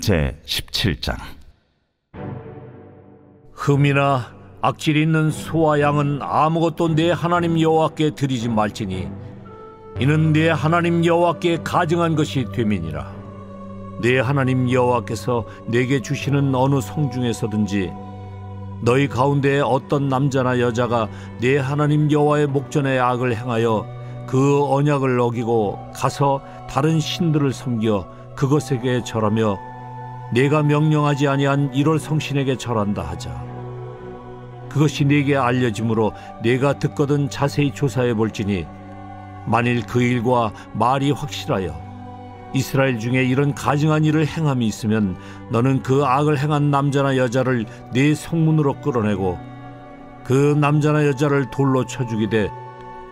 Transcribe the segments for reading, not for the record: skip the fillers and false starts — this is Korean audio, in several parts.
제17장. 흠이나 악질 있는 소와 양은 아무것도 내 하나님 여호와께 드리지 말지니 이는 내 하나님 여호와께 가증한 것이 됨이니라. 내 하나님 여호와께서 내게 주시는 어느 성 중에서든지 너희 가운데 어떤 남자나 여자가 내 하나님 여호와의 목전에 악을 행하여 그 언약을 어기고 가서 다른 신들을 섬겨 그것에게 절하며 내가 명령하지 아니한 이럴 성신에게 절한다 하자. 그것이 네게 알려짐으로 네가 듣거든 자세히 조사해 볼지니 만일 그 일과 말이 확실하여 이스라엘 중에 이런 가증한 일을 행함이 있으면 너는 그 악을 행한 남자나 여자를 네 성문으로 끌어내고 그 남자나 여자를 돌로 쳐 죽이되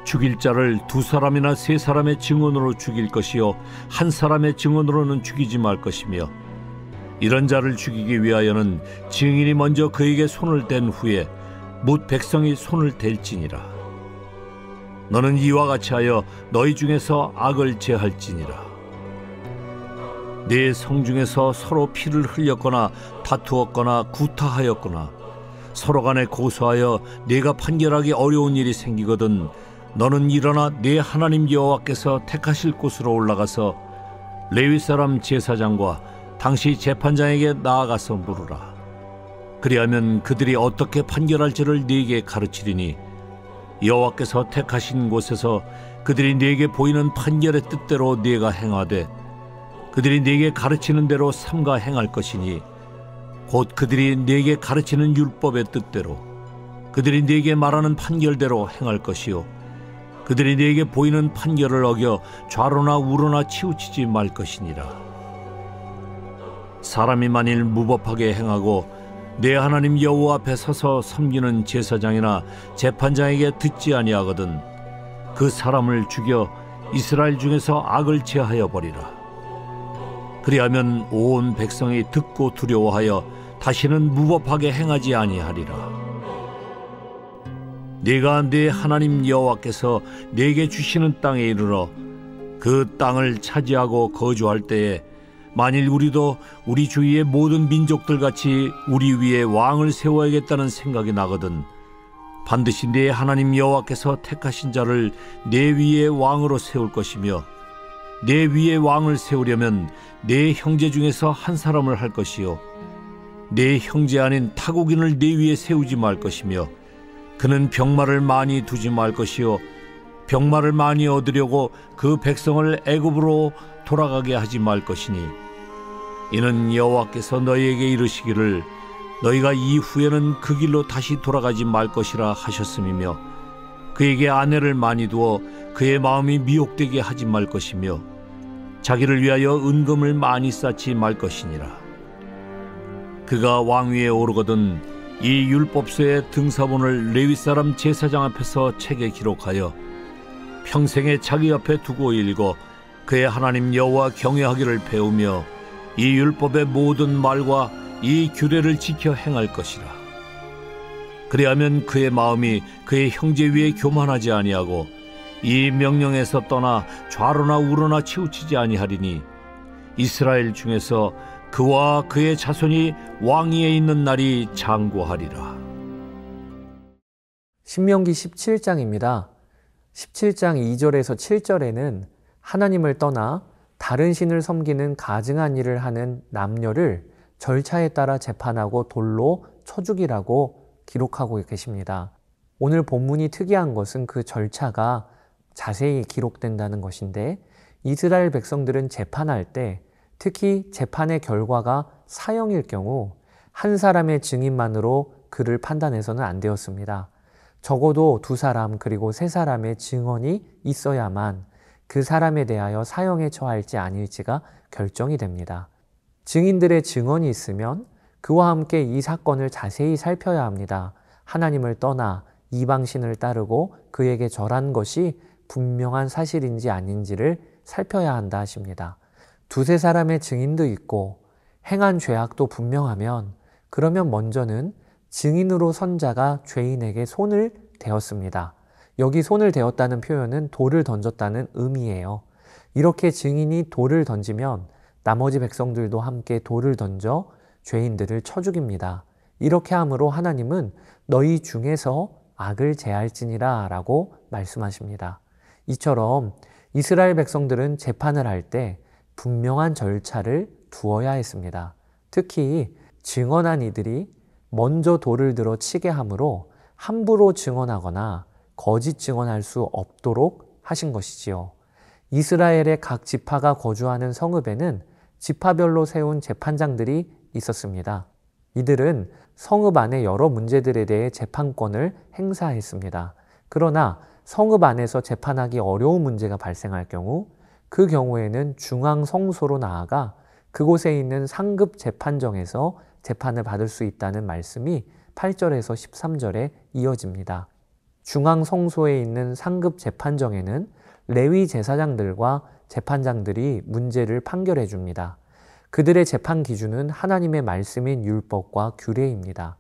죽일 자를 2사람이나 3사람의 증언으로 죽일 것이요 한 사람의 증언으로는 죽이지 말 것이며 이런 자를 죽이기 위하여는 증인이 먼저 그에게 손을 댄 후에 뭇 백성이 손을 댈지니라. 너는 이와 같이 하여 너희 중에서 악을 제할지니라. 네 성 중에서 서로 피를 흘렸거나 다투었거나 구타하였거나 서로 간에 고소하여 네가 판결하기 어려운 일이 생기거든 너는 일어나 네 하나님 여호와께서 택하실 곳으로 올라가서 레위 사람 제사장과 당시 재판장에게 나아가서 물으라. 그리하면 그들이 어떻게 판결할지를 네게 가르치리니 여호와께서 택하신 곳에서 그들이 네게 보이는 판결의 뜻대로 네가 행하되 그들이 네게 가르치는 대로 삼가 행할 것이니 곧 그들이 네게 가르치는 율법의 뜻대로 그들이 네게 말하는 판결대로 행할 것이요 그들이 네게 보이는 판결을 어겨 좌로나 우로나 치우치지 말 것이니라. 사람이 만일 무법하게 행하고 내 하나님 여호와 앞에 서서 섬기는 제사장이나 재판장에게 듣지 아니하거든 그 사람을 죽여 이스라엘 중에서 악을 제하여 버리라. 그리하면 온 백성이 듣고 두려워하여 다시는 무법하게 행하지 아니하리라. 네가 네 하나님 여호와께서 네게 주시는 땅에 이르러 그 땅을 차지하고 거주할 때에 만일 우리도 우리 주위의 모든 민족들 같이 우리 위에 왕을 세워야겠다는 생각이 나거든 반드시 네 하나님 여호와께서 택하신 자를 네 위에 왕으로 세울 것이며 내 위에 왕을 세우려면 내 형제 중에서 한 사람을 할 것이요 내 형제 아닌 타국인을 내 위에 세우지 말 것이며 그는 병마를 많이 두지 말 것이요 병마를 많이 얻으려고 그 백성을 애굽으로 돌아가게 하지 말 것이니 이는 여호와께서 너희에게 이르시기를 너희가 이후에는 그 길로 다시 돌아가지 말 것이라 하셨음이며 그에게 아내를 많이 두어 그의 마음이 미혹되게 하지 말 것이며 자기를 위하여 은금을 많이 쌓지 말 것이니라. 그가 왕위에 오르거든 이 율법서의 등사본을 레위 사람 제사장 앞에서 책에 기록하여 평생에 자기 앞에 두고 읽어 그의 하나님 여호와 경외하기를 배우며 이 율법의 모든 말과 이 규례를 지켜 행할 것이라. 그리하면 그의 마음이 그의 형제 위에 교만하지 아니하고 이 명령에서 떠나 좌로나 우로나 치우치지 아니하리니 이스라엘 중에서 그와 그의 자손이 왕위에 있는 날이 장구하리라. 신명기 17장입니다. 17장 2절에서 7절에는 하나님을 떠나 다른 신을 섬기는 가증한 일을 하는 남녀를 절차에 따라 재판하고 돌로 쳐 죽이라고 기록하고 계십니다. 오늘 본문이 특이한 것은 그 절차가 자세히 기록된다는 것인데 이스라엘 백성들은 재판할 때 특히 재판의 결과가 사형일 경우 한 사람의 증인만으로 그를 판단해서는 안 되었습니다. 적어도 2사람 그리고 3사람의 증언이 있어야만 그 사람에 대하여 사형에 처할지 아닐지가 결정이 됩니다. 증인들의 증언이 있으면 그와 함께 이 사건을 자세히 살펴야 합니다. 하나님을 떠나 이방신을 따르고 그에게 절한 것이 분명한 사실인지 아닌지를 살펴야 한다 하십니다. 2-3사람의 증인도 있고 행한 죄악도 분명하면 그러면 먼저는 증인으로 선 자가 죄인에게 손을 대었습니다. 여기 손을 대었다는 표현은 돌을 던졌다는 의미예요. 이렇게 증인이 돌을 던지면 나머지 백성들도 함께 돌을 던져 죄인들을 쳐 죽입니다. 이렇게 함으로 하나님은 너희 중에서 악을 제할지니라 라고 말씀하십니다. 이처럼 이스라엘 백성들은 재판을 할 때 분명한 절차를 두어야 했습니다. 특히 증언한 이들이 먼저 돌을 들어 치게 함으로 함부로 증언하거나 거짓 증언할 수 없도록 하신 것이지요. 이스라엘의 각 지파가 거주하는 성읍에는 지파별로 세운 재판장들이 있었습니다. 이들은 성읍 안의 여러 문제들에 대해 재판권을 행사했습니다. 그러나 성읍 안에서 재판하기 어려운 문제가 발생할 경우 그 경우에는 중앙 성소로 나아가 그곳에 있는 상급 재판정에서 재판을 받을 수 있다는 말씀이 8절에서 13절에 이어집니다. 중앙 성소에 있는 상급 재판정에는 레위 제사장들과 재판장들이 문제를 판결해 줍니다. 그들의 재판 기준은 하나님의 말씀인 율법과 규례입니다.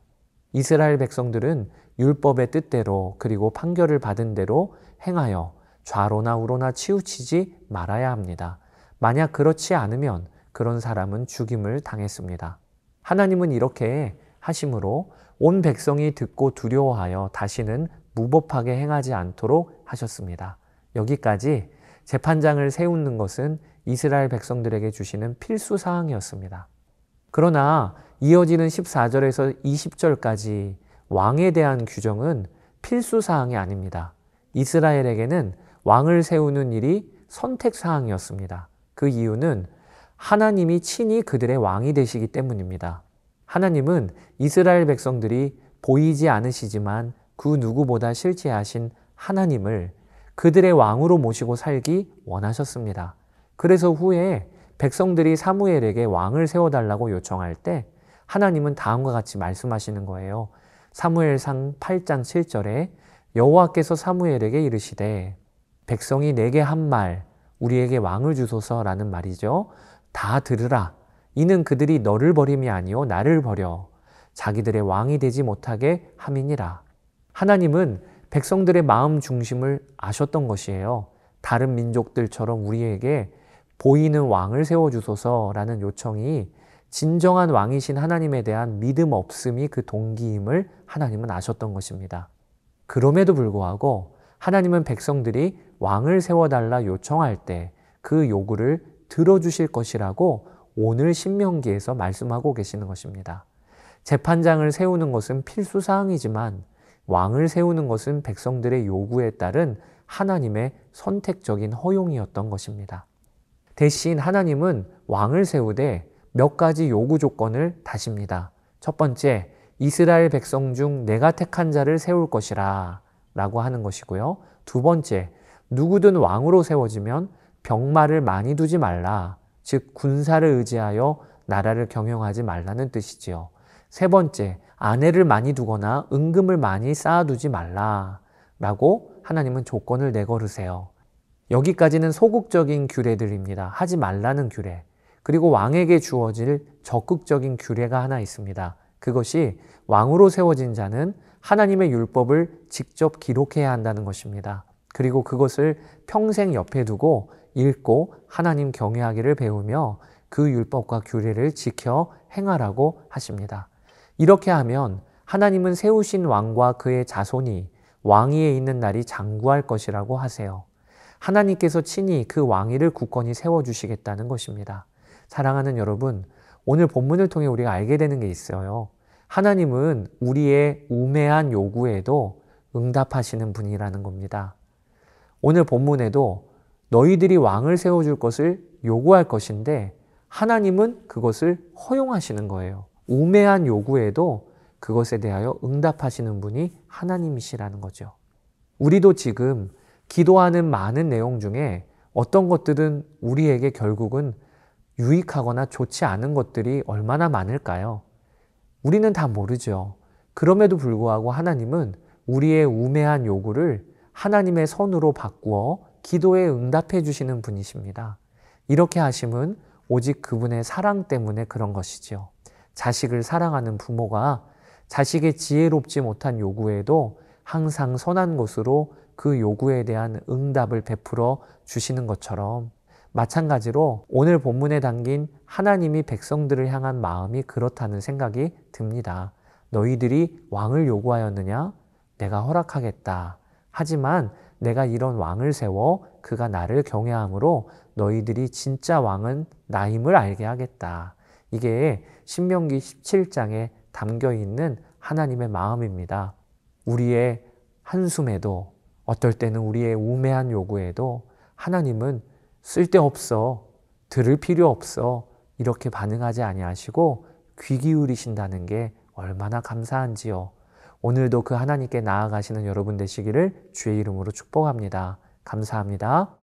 이스라엘 백성들은 율법의 뜻대로 그리고 판결을 받은 대로 행하여 좌로나 우로나 치우치지 말아야 합니다. 만약 그렇지 않으면 그런 사람은 죽임을 당했습니다. 하나님은 이렇게 하심으로 온 백성이 듣고 두려워하여 다시는 무법하게 행하지 않도록 하셨습니다. 여기까지 재판장을 세우는 것은 이스라엘 백성들에게 주시는 필수 사항이었습니다. 그러나 이어지는 14절에서 20절까지 왕에 대한 규정은 필수 사항이 아닙니다. 이스라엘에게는 왕을 세우는 일이 선택 사항이었습니다. 그 이유는 하나님이 친히 그들의 왕이 되시기 때문입니다. 하나님은 이스라엘 백성들이 보이지 않으시지만 그 누구보다 실제하신 하나님을 그들의 왕으로 모시고 살기 원하셨습니다. 그래서 후에 백성들이 사무엘에게 왕을 세워달라고 요청할 때 하나님은 다음과 같이 말씀하시는 거예요. 사무엘상 8장 7절에 여호와께서 사무엘에게 이르시되 백성이 내게 한 말 우리에게 왕을 주소서라는 말이죠. 다 들으라. 이는 그들이 너를 버림이 아니요 나를 버려 자기들의 왕이 되지 못하게 함이니라. 하나님은 백성들의 마음 중심을 아셨던 것이에요. 다른 민족들처럼 우리에게 보이는 왕을 세워주소서라는 요청이 진정한 왕이신 하나님에 대한 믿음 없음이 그 동기임을 하나님은 아셨던 것입니다. 그럼에도 불구하고 하나님은 백성들이 왕을 세워달라 요청할 때 그 요구를 들어주실 것이라고 오늘 신명기에서 말씀하고 계시는 것입니다. 재판장을 세우는 것은 필수사항이지만 왕을 세우는 것은 백성들의 요구에 따른 하나님의 선택적인 허용이었던 것입니다. 대신 하나님은 왕을 세우되 몇 가지 요구 조건을 다십니다. 첫 번째, 이스라엘 백성 중 내가 택한 자를 세울 것이라 라고 하는 것이고요. 두 번째, 누구든 왕으로 세워지면 병마를 많이 두지 말라, 즉 군사를 의지하여 나라를 경영하지 말라는 뜻이지요. 세 번째, 아내를 많이 두거나 은금을 많이 쌓아두지 말라 라고 하나님은 조건을 내걸으세요. 여기까지는 소극적인 규례들입니다. 하지 말라는 규례. 그리고 왕에게 주어질 적극적인 규례가 하나 있습니다. 그것이 왕으로 세워진 자는 하나님의 율법을 직접 기록해야 한다는 것입니다. 그리고 그것을 평생 옆에 두고 읽고 하나님 경외하기를 배우며 그 율법과 규례를 지켜 행하라고 하십니다. 이렇게 하면 하나님은 세우신 왕과 그의 자손이 왕위에 있는 날이 장구할 것이라고 하세요. 하나님께서 친히 그 왕위를 굳건히 세워주시겠다는 것입니다. 사랑하는 여러분, 오늘 본문을 통해 우리가 알게 되는 게 있어요. 하나님은 우리의 우매한 요구에도 응답하시는 분이라는 겁니다. 오늘 본문에도 너희들이 왕을 세워줄 것을 요구할 것인데 하나님은 그것을 허용하시는 거예요. 우매한 요구에도 그것에 대하여 응답하시는 분이 하나님이시라는 거죠. 우리도 지금 기도하는 많은 내용 중에 어떤 것들은 우리에게 결국은 유익하거나 좋지 않은 것들이 얼마나 많을까요? 우리는 다 모르죠. 그럼에도 불구하고 하나님은 우리의 우매한 요구를 하나님의 선으로 바꾸어 기도에 응답해 주시는 분이십니다. 이렇게 하심은 오직 그분의 사랑 때문에 그런 것이지요. 자식을 사랑하는 부모가 자식의 지혜롭지 못한 요구에도 항상 선한 것으로 그 요구에 대한 응답을 베풀어 주시는 것처럼 마찬가지로 오늘 본문에 담긴 하나님이 백성들을 향한 마음이 그렇다는 생각이 듭니다. 너희들이 왕을 요구하였느냐? 내가 허락하겠다. 하지만 내가 이런 왕을 세워 그가 나를 경외함으로 너희들이 진짜 왕은 나임을 알게 하겠다. 이게 신명기 17장에 담겨 있는 하나님의 마음입니다. 우리의 한숨에도, 어떨 때는 우리의 우매한 요구에도 하나님은 쓸데없어, 들을 필요 없어, 이렇게 반응하지 아니하시고 귀 기울이신다는 게 얼마나 감사한지요. 오늘도 그 하나님께 나아가시는 여러분 되시기를 주의 이름으로 축복합니다. 감사합니다.